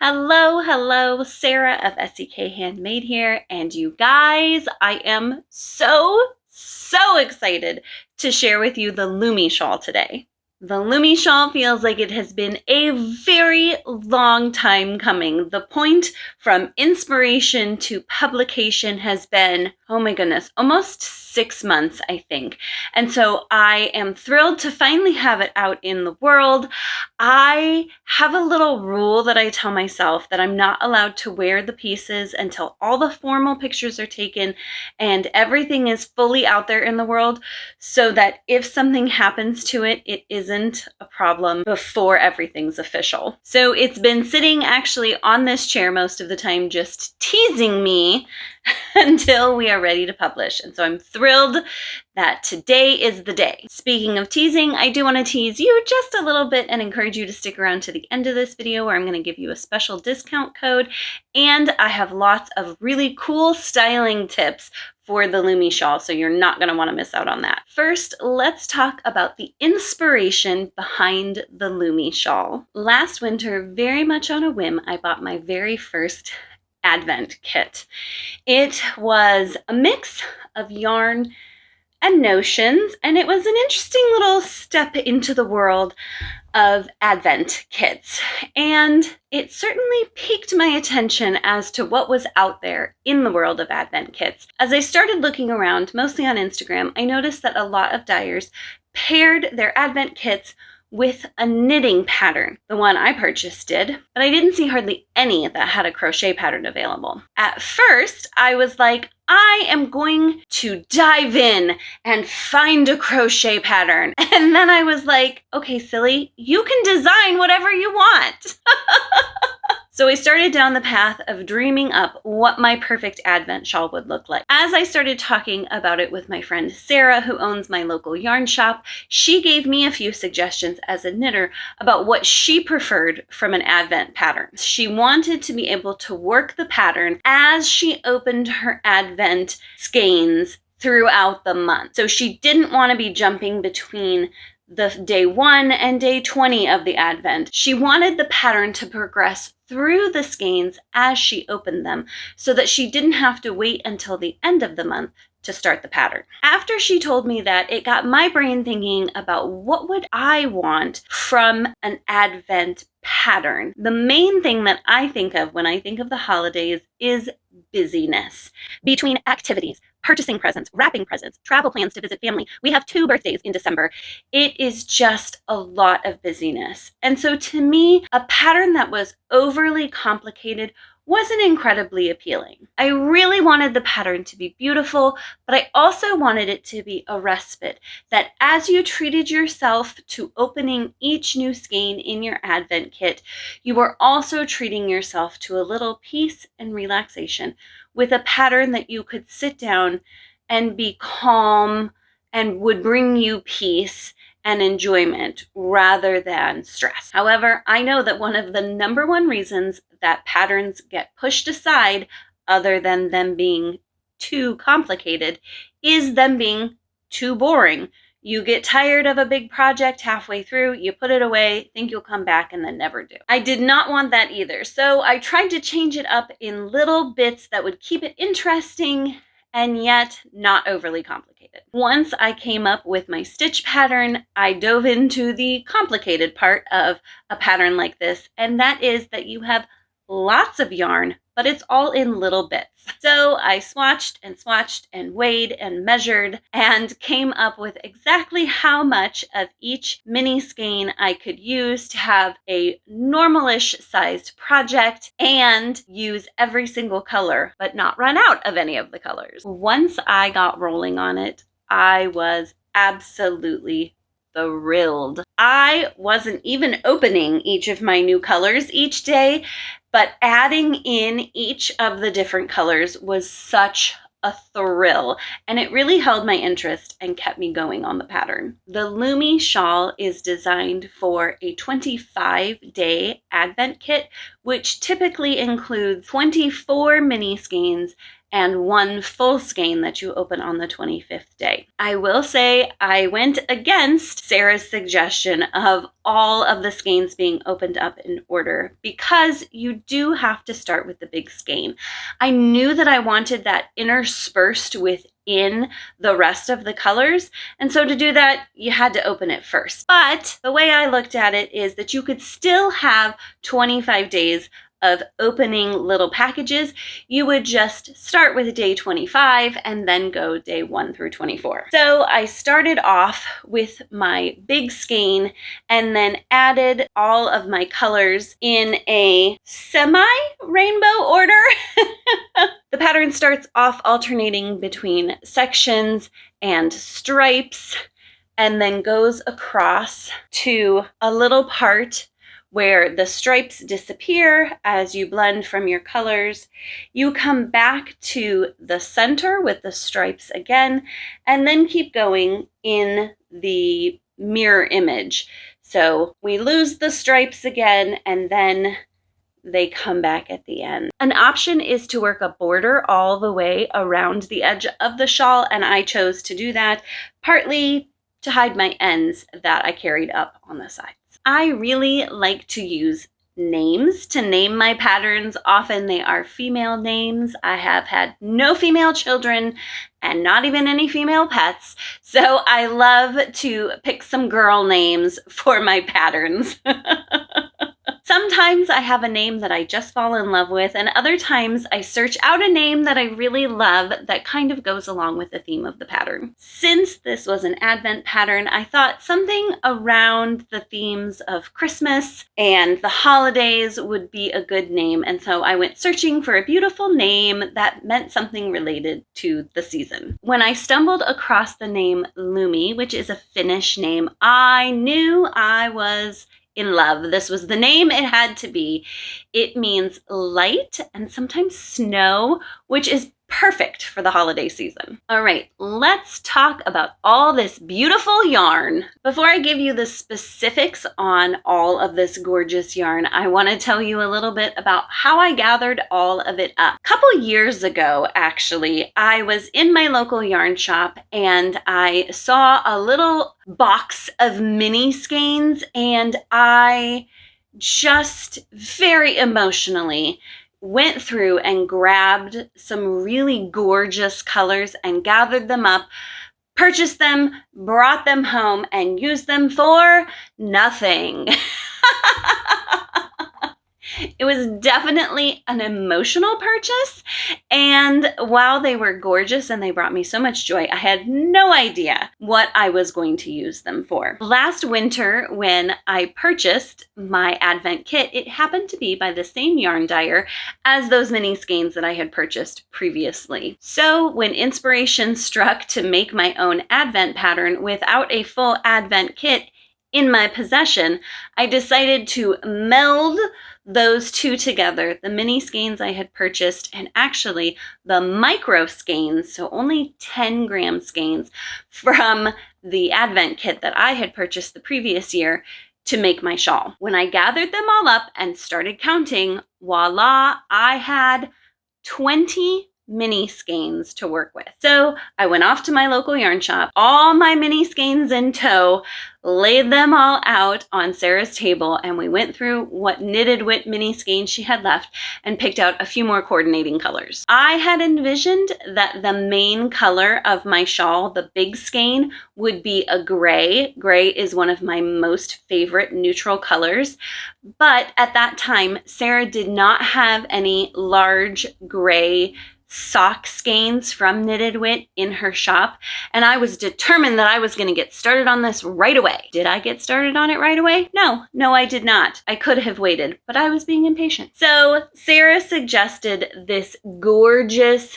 Hello, hello, Sarah of SEK Handmade here, and you guys, I am so excited to share with you the Lumi Shawl today. The Lumi Shawl feels like it has been a very long time coming. The point from inspiration to publication has been, oh my goodness, almost 6 months, I think. And so I am thrilled to finally have it out in the world. I have a little rule that I tell myself that I'm not allowed to wear the pieces until all the formal pictures are taken and everything is fully out there in the world, so that if something happens to it, it isn't a problem before everything's official. So it's been sitting actually on this chair most of the time, just teasing me until we are ready to publish. And so I'm thrilled that today is the day. Speaking of teasing, I do want to tease you just a little bit and encourage you to stick around to the end of this video, where I'm going to give you a special discount code. And I have lots of really cool styling tips for the Lumi Shawl, so you're not going to want to miss out on that. First, let's talk about the inspiration behind the Lumi Shawl. Last winter, very much on a whim, I bought my very first Advent kit. It was a mix of yarn and notions, and it was an interesting little step into the world of Advent kits. And it certainly piqued my attention as to what was out there in the world of Advent kits. As I started looking around, mostly on Instagram, I noticed that a lot of dyers paired their Advent kits with a knitting pattern. The one I purchased did, but I didn't see hardly any that had a crochet pattern available. At first, I was like, I am going to dive in and find a crochet pattern. And then I was like, okay, silly, you can design whatever you want. So I started down the path of dreaming up what my perfect Advent shawl would look like. As I started talking about it with my friend Sarah, who owns my local yarn shop, she gave me a few suggestions as a knitter about what she preferred from an Advent pattern. She wanted to be able to work the pattern as she opened her Advent skeins throughout the month. So she didn't want to be jumping between the day 1 and day 20 of the Advent. She wanted the pattern to progress through the skeins as she opened them, so that she didn't have to wait until the end of the month to start the pattern. After she told me that, it got my brain thinking about what would I want from an Advent pattern. The main thing that I think of when I think of the holidays is busyness. Between activities, purchasing presents, wrapping presents, travel plans to visit family. We have 2 birthdays in December. It is just a lot of busyness. And so to me, a pattern that was overly complicated wasn't incredibly appealing. I really wanted the pattern to be beautiful, but I also wanted it to be a respite, that as you treated yourself to opening each new skein in your Advent kit, you were also treating yourself to a little peace and relaxation with a pattern that you could sit down and be calm and would bring you peace and enjoyment rather than stress. However, I know that one of the #1 reasons that patterns get pushed aside, other than them being too complicated, is them being too boring. You get tired of a big project halfway through, you put it away, think you'll come back, and then never do. I did not want that either, so I tried to change it up in little bits that would keep it interesting and yet not overly complicated. Once I came up with my stitch pattern, I dove into the complicated part of a pattern like this, and that is that you have lots of yarn, but it's all in little bits. So I swatched and weighed and measured and came up with exactly how much of each mini skein I could use to have a normalish sized project and use every single color, but not run out of any of the colors. Once I got rolling on it, I was absolutely thrilled. I wasn't even opening each of my new colors each day, but adding in each of the different colors was such a thrill, and it really held my interest and kept me going on the pattern. The Lumi Shawl is designed for a 25-day Advent kit, which typically includes 24 mini skeins and 1 full skein that you open on the 25th day. I will say I went against Sarah's suggestion of all of the skeins being opened up in order because you do have to start with the big skein. I knew that I wanted that interspersed within the rest of the colors, and so to do that you had to open it first. But the way I looked at it is that you could still have 25 days of opening little packages. You would just start with day 25 and then go day 1 through 24. So I started off with my big skein and then added all of my colors in a semi-rainbow order. The pattern starts off alternating between sections and stripes and then goes across to a little part where the stripes disappear as you blend from your colors. You come back to the center with the stripes again, and then keep going in the mirror image. So we lose the stripes again, and then they come back at the end. An option is to work a border all the way around the edge of the shawl, and I chose to do that, partly to hide my ends that I carried up on the sides. I really like to use names to name my patterns. Often they are female names. I have had no female children and not even any female pets, so I love to pick some girl names for my patterns. Sometimes I have a name that I just fall in love with, and other times I search out a name that I really love that kind of goes along with the theme of the pattern. Since this was an Advent pattern, I thought something around the themes of Christmas and the holidays would be a good name, and so I went searching for a beautiful name that meant something related to the season. When I stumbled across the name Lumi, which is a Finnish name, I knew I was in love. This was the name it had to be. It means light and sometimes snow, which is perfect for the holiday season. All right, let's talk about all this beautiful yarn. Before I give you the specifics on all of this gorgeous yarn, I want to tell you a little bit about how I gathered all of it up. A couple years ago, actually, I was in my local yarn shop and I saw a little box of mini skeins, and I just very emotionally went through and grabbed some really gorgeous colors and gathered them up, purchased them, brought them home, and used them for nothing. It was definitely an emotional purchase, and while they were gorgeous and they brought me so much joy, I had no idea what I was going to use them for. Last winter, when I purchased my Advent kit, it happened to be by the same yarn dyer as those mini skeins that I had purchased previously. So when inspiration struck to make my own Advent pattern without a full Advent kit in my possession, I decided to meld those two together, the mini skeins I had purchased and actually the micro skeins, so only 10 gram skeins from the Advent kit that I had purchased the previous year to make my shawl. When I gathered them all up and started counting, voila, I had 20 mini skeins to work with. So I went off to my local yarn shop, all my mini skeins in tow, laid them all out on Sarah's table, and we went through what knitted wit mini skeins she had left and picked out a few more coordinating colors. I had envisioned that the main color of my shawl, the big skein, would be a gray. Gray is one of my most favorite neutral colors, but at that time, Sarah did not have any large gray sock skeins from Knitted Wit in her shop, and I was determined that I was going to get started on this right away. Did I get started on it right away? No, I did not. I could have waited, but I was being impatient. So Sarah suggested this gorgeous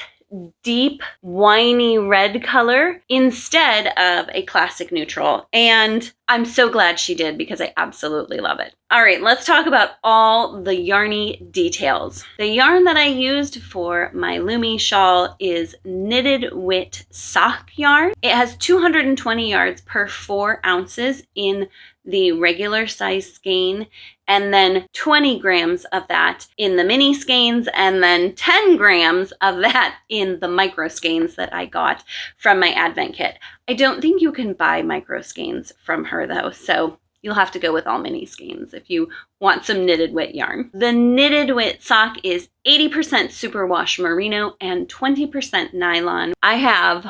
deep winey red color instead of a classic neutral, and I'm so glad she did because I absolutely love it. All right, let's talk about all the yarny details. The yarn that I used for my Lumi shawl is Knitted Wit sock yarn. It has 220 yards per 4 ounces in the regular size skein, and then 20 grams of that in the mini skeins, and then 10 grams of that in the micro skeins that I got from my advent kit. I don't think you can buy micro skeins from her though, so you'll have to go with all mini skeins if you want some knitted wit yarn. The knitted wit sock is 80% superwash merino and 20% nylon. I have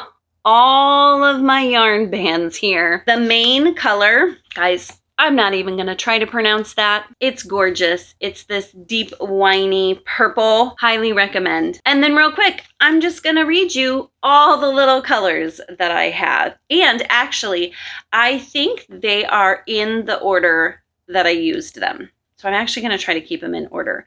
all of my yarn bands here. The main color, guys, I'm not even gonna try to pronounce that. It's gorgeous. It's this deep, winey purple. Highly recommend. And then real quick, I'm just gonna read you all the little colors that I have. And actually, I think they are in the order that I used them. So I'm actually gonna try to keep them in order.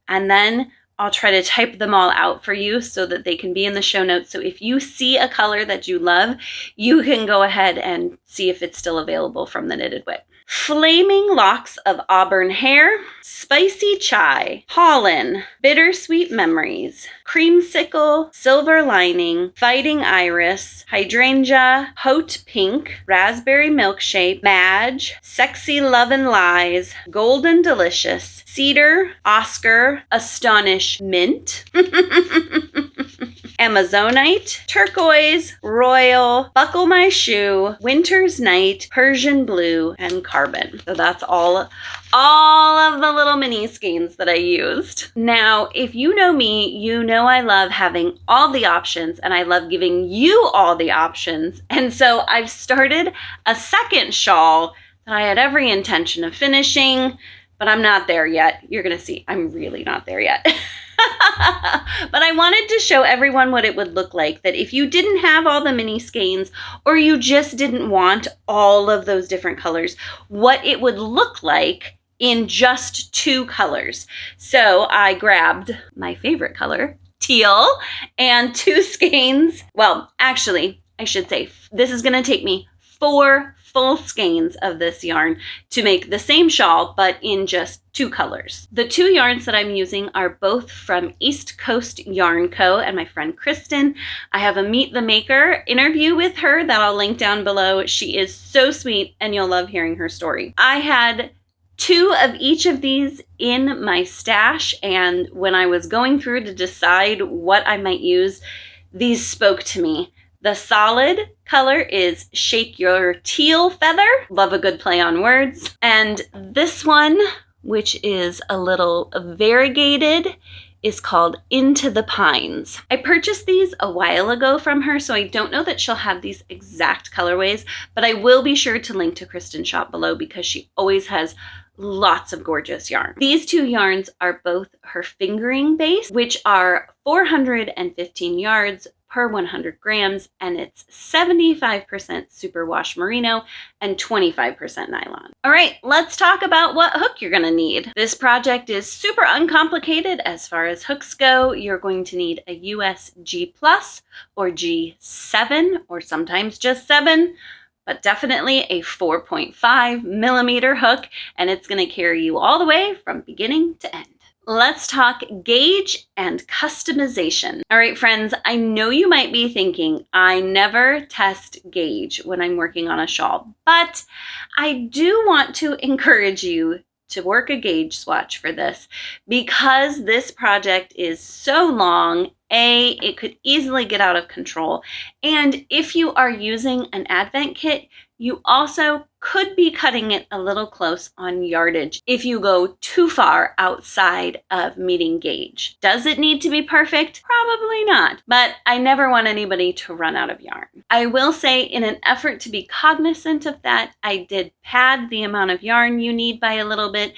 And then I'll try to type them all out for you so that they can be in the show notes. So if you see a color that you love, you can go ahead and see if it's still available from the Knitted Wit. Flaming locks of auburn hair, spicy chai, pollen, bittersweet memories, creamsicle, silver lining, fighting iris, hydrangea, haute pink, raspberry milkshake, madge, sexy love and lies, golden delicious, cedar, Oscar, astonish mint, Amazonite, turquoise, royal, buckle my shoe, winter's night, Persian blue, and carbon. So that's all of the little mini skeins that I used. Now, if you know me, you know I love having all the options and I love giving you all the options. And so I've started a second shawl that I had every intention of finishing, but I'm not there yet. You're gonna see, I'm really not there yet. But I wanted to show everyone what it would look like, that if you didn't have all the mini skeins or you just didn't want all of those different colors, what it would look like in just 2 colors. So I grabbed my favorite color, teal, and 2 skeins. Well, actually, I should say this is gonna take me 4 full skeins of this yarn to make the same shawl, but in just 2 colors. The 2 yarns that I'm using are both from East Coast Yarn Co. and my friend Kristen. I have a Meet the Maker interview with her that I'll link down below. She is so sweet and you'll love hearing her story. I had 2 of each of these in my stash, and when I was going through to decide what I might use, these spoke to me. The solid color is Shake Your Teal Feather. Love a good play on words. And this one, which is a little variegated, is called Into the Pines. I purchased these a while ago from her, so I don't know that she'll have these exact colorways, but I will be sure to link to Kristen's shop below because she always has lots of gorgeous yarn. These 2 yarns are both her fingering base, which are 415 yards per 100 grams, and it's 75% superwash merino and 25% nylon. All right, let's talk about what hook you're gonna need. This project is super uncomplicated as far as hooks go. You're going to need a US G+ or G7, or sometimes just 7, but definitely a 4.5 millimeter hook, and it's gonna carry you all the way from beginning to end. Let's talk gauge and customization. All right, friends, I know you might be thinking, I never test gauge when I'm working on a shawl, but I do want to encourage you to work a gauge swatch for this because this project is so long. It could easily get out of control. And if you are using an advent kit, you also could be cutting it a little close on yardage if you go too far outside of meeting gauge. Does it need to be perfect? Probably not, but I never want anybody to run out of yarn. I will say, in an effort to be cognizant of that, I did pad the amount of yarn you need by a little bit,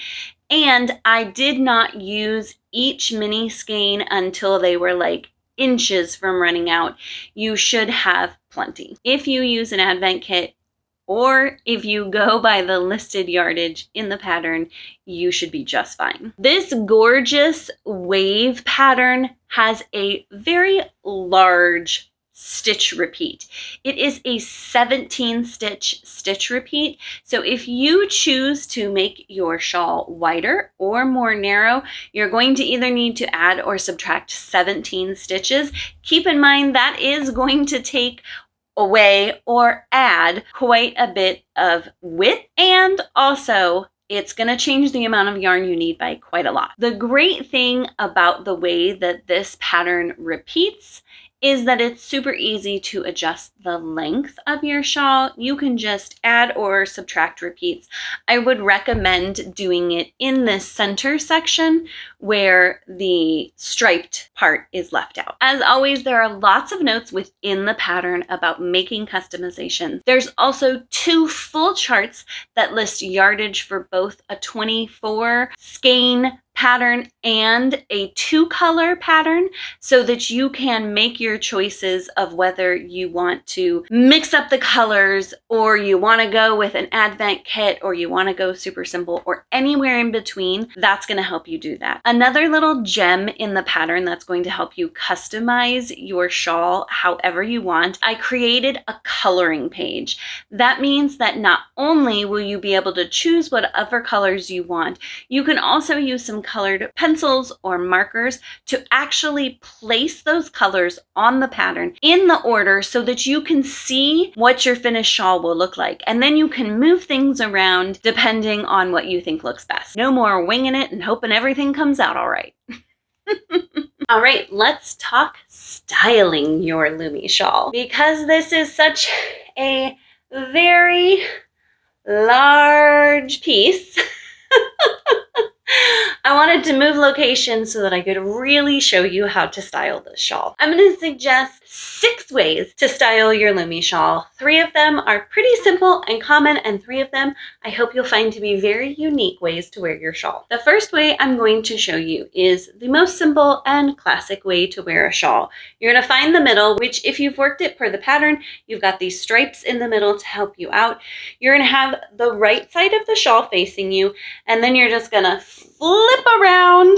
and I did not use each mini skein until they were like inches from running out. You should have plenty. If you use an advent kit, or if you go by the listed yardage in the pattern, you should be just fine. This gorgeous wave pattern has a very large stitch repeat. It is a 17 stitch repeat. So if you choose to make your shawl wider or more narrow, you're going to either need to add or subtract 17 stitches. Keep in mind that is going to take away or add quite a bit of width, and also it's going to change the amount of yarn you need by quite a lot. The great thing about the way that this pattern repeats is that it's super easy to adjust the length of your shawl. You can just add or subtract repeats. I would recommend doing it in the center section where the striped part is left out. As always, there are lots of notes within the pattern about making customizations. There's also 2 full charts that list yardage for both a 24 skein pattern and a 2-color pattern, so that you can make your choices of whether you want to mix up the colors, or you want to go with an advent kit, or you want to go super simple, or anywhere in between. That's going to help you do that. Another little gem in the pattern that's going to help you customize your shawl however you want, I created a coloring page. That means that not only will you be able to choose whatever colors you want, you can also use some colored pencils or markers to actually place those colors on the pattern in the order so that you can see what your finished shawl will look like. And then you can move things around depending on what you think looks best. No more winging it and hoping everything comes out all right. All right, let's talk styling your Lumi shawl. Because this is such a very large piece, I wanted to move locations so that I could really show you how to style this shawl. I'm going to suggest 6 ways to style your Lumi shawl. 3 of them are pretty simple and common, and 3 of them I hope you'll find to be very unique ways to wear your shawl. The first way I'm going to show you is the most simple and classic way to wear a shawl. You're going to find the middle, which if you've worked it per the pattern, you've got these stripes in the middle to help you out. You're going to have the right side of the shawl facing you, and then you're just going to flip around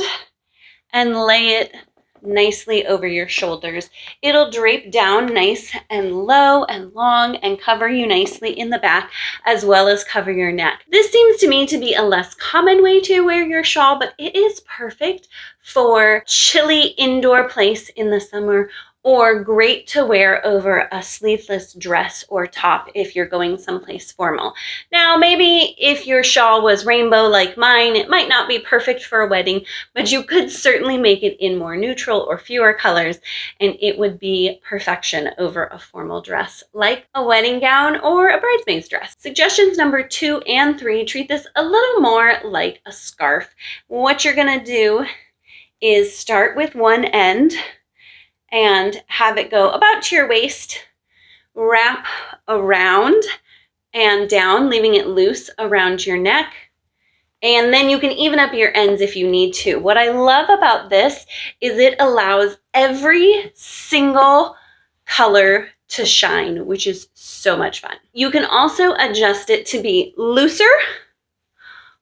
and lay it nicely over your shoulders. It'll drape down nice and low and long and cover you nicely in the back, as well as cover your neck. This seems to me to be a less common way to wear your shawl, but it is perfect for chilly indoor place in the summer, or great to wear over a sleeveless dress or top if you're going someplace formal. Now, maybe if your shawl was rainbow like mine, it might not be perfect for a wedding, but you could certainly make it in more neutral or fewer colors, and it would be perfection over a formal dress like a wedding gown or a bridesmaid's dress. Suggestions number 2 and 3 treat this a little more like a scarf. What you're gonna do is start with one end and have it go about to your waist, wrap around and down, leaving it loose around your neck. And then you can even up your ends if you need to. What I love about this is it allows every single color to shine, which is so much fun. You can also adjust it to be looser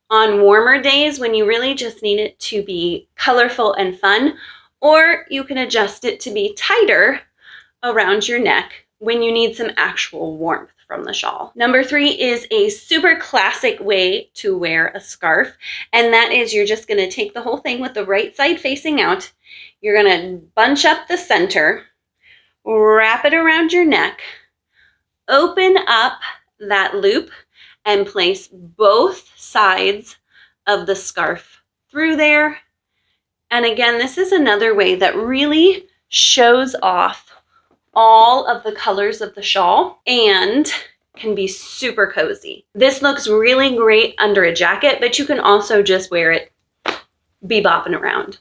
on warmer days when you really just need it to be colorful and fun, or you can adjust it to be tighter around your neck when you need some actual warmth from the shawl. Number 3 is a super classic way to wear a scarf, and that is you're just going to take the whole thing with the right side facing out. You're going to bunch up the center, wrap it around your neck, open up that loop, and place both sides of the scarf through there. And again, this is another way that really shows off all of the colors of the shawl and can be super cozy. This looks really great under a jacket, but you can also just wear it bebopping around.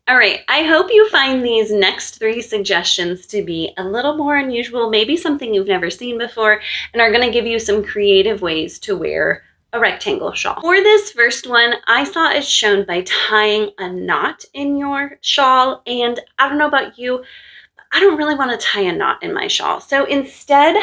All right, I hope you find these next 3 suggestions to be a little more unusual, maybe something you've never seen before, and are going to give you some creative ways to wear a rectangle shawl. For this first one, I saw it shown by tying a knot in your shawl, and I don't know about you, but I don't really want to tie a knot in my shawl. So instead,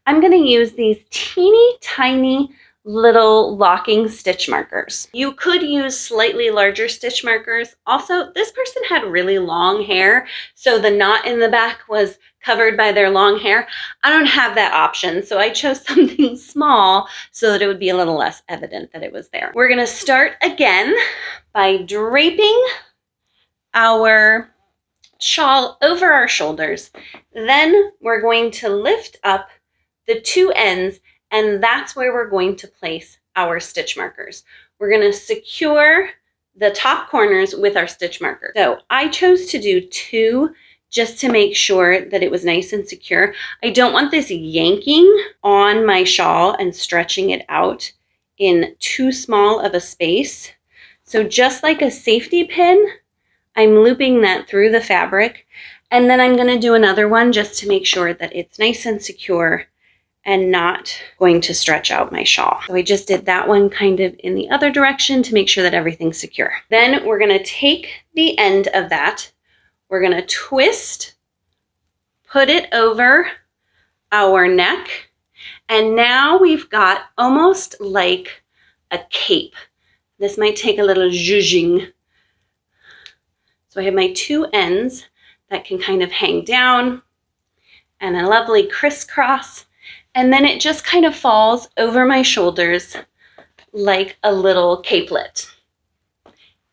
I'm going to use these teeny tiny little locking stitch markers. You could use slightly larger stitch markers. Also, this person had really long hair, so the knot in the back was covered by their long hair. I don't have that option, so I chose something small so that it would be a little less evident that it was there. We're going to start again by draping our shawl over our shoulders. Then we're going to lift up the two ends, and that's where we're going to place our stitch markers. We're going to secure the top corners with our stitch marker. So I chose to do 2 just to make sure that it was nice and secure. I don't want this yanking on my shawl and stretching it out in too small of a space. So just like a safety pin, I'm looping that through the fabric, and then I'm going to do another one just to make sure that it's nice and secure and not going to stretch out my shawl. So I just did that one kind of in the other direction to make sure that everything's secure. Then we're going to take the end of that, we're going to twist, put it over our neck, and now we've got almost like a cape. This might take a little zhuzhing. So I have my 2 ends that can kind of hang down and a lovely crisscross. And then it just kind of falls over my shoulders like a little capelet.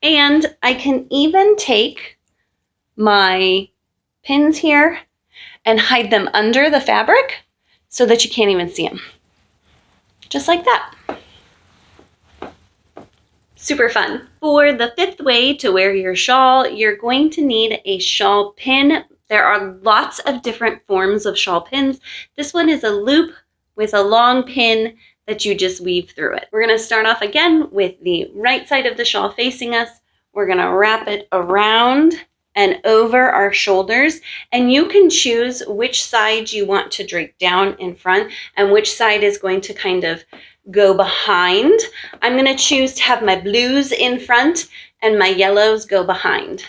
And I can even take my pins here and hide them under the fabric so that you can't even see them. Just like that. Super fun. For the 5th way to wear your shawl, you're going to need a shawl pin. There are lots of different forms of shawl pins. This one is a loop with a long pin that you just weave through it. We're going to start off again with the right side of the shawl facing us. We're going to wrap it around and over our shoulders, and you can choose which side you want to drape down in front and which side is going to kind of go behind. I'm going to choose to have my blues in front and my yellows go behind.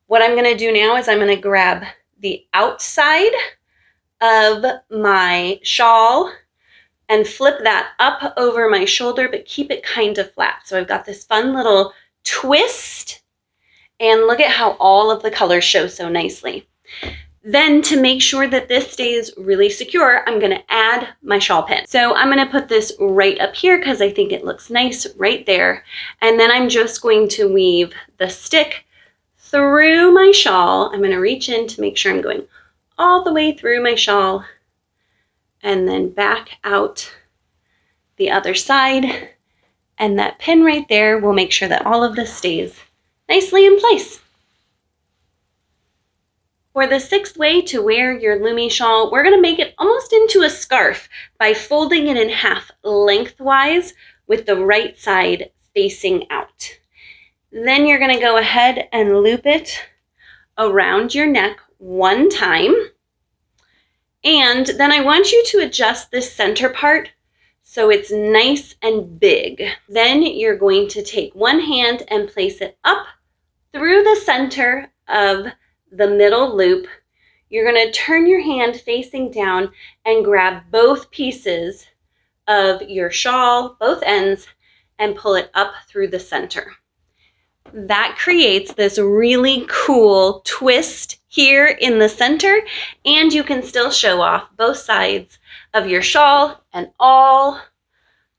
What I'm going to do now is I'm going to grab the outside of my shawl and flip that up over my shoulder, but keep it kind of flat. So I've got this fun little twist, and look at how all of the colors show so nicely. Then to make sure that this stays really secure, I'm going to add my shawl pin. So I'm going to put this right up here because I think it looks nice right there. And then I'm just going to weave the stick through my shawl. I'm going to reach in to make sure I'm going all the way through my shawl and then back out the other side. And that pin right there will make sure that all of this stays nicely in place. For the 6th way to wear your Lumi shawl, we're going to make it almost into a scarf by folding it in half lengthwise with the right side facing out. Then you're going to go ahead and loop it around your neck 1 time. And then I want you to adjust this center part so it's nice and big. Then you're going to take one hand and place it up through the center of the middle loop. You're going to turn your hand facing down and grab both pieces of your shawl, both ends, and pull it up through the center. That creates this really cool twist here in the center, and you can still show off both sides of your shawl and all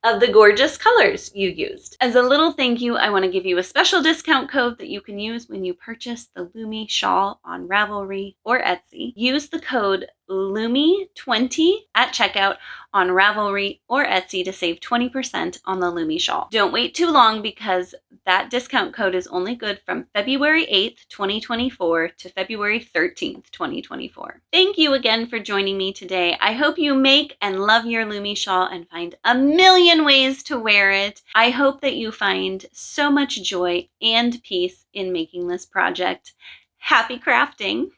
of the gorgeous colors you used. As a little thank you, I want to give you a special discount code that you can use when you purchase the Lumi shawl on Ravelry or Etsy. Use the code LUMI20 at checkout on Ravelry or Etsy to save 20% on the Lumi shawl. Don't wait too long because that discount code is only good from February 8th, 2024 to February 13th, 2024. Thank you again for joining me today. I hope you make and love your Lumi shawl and find a million ways to wear it. I hope that you find so much joy and peace in making this project. Happy crafting!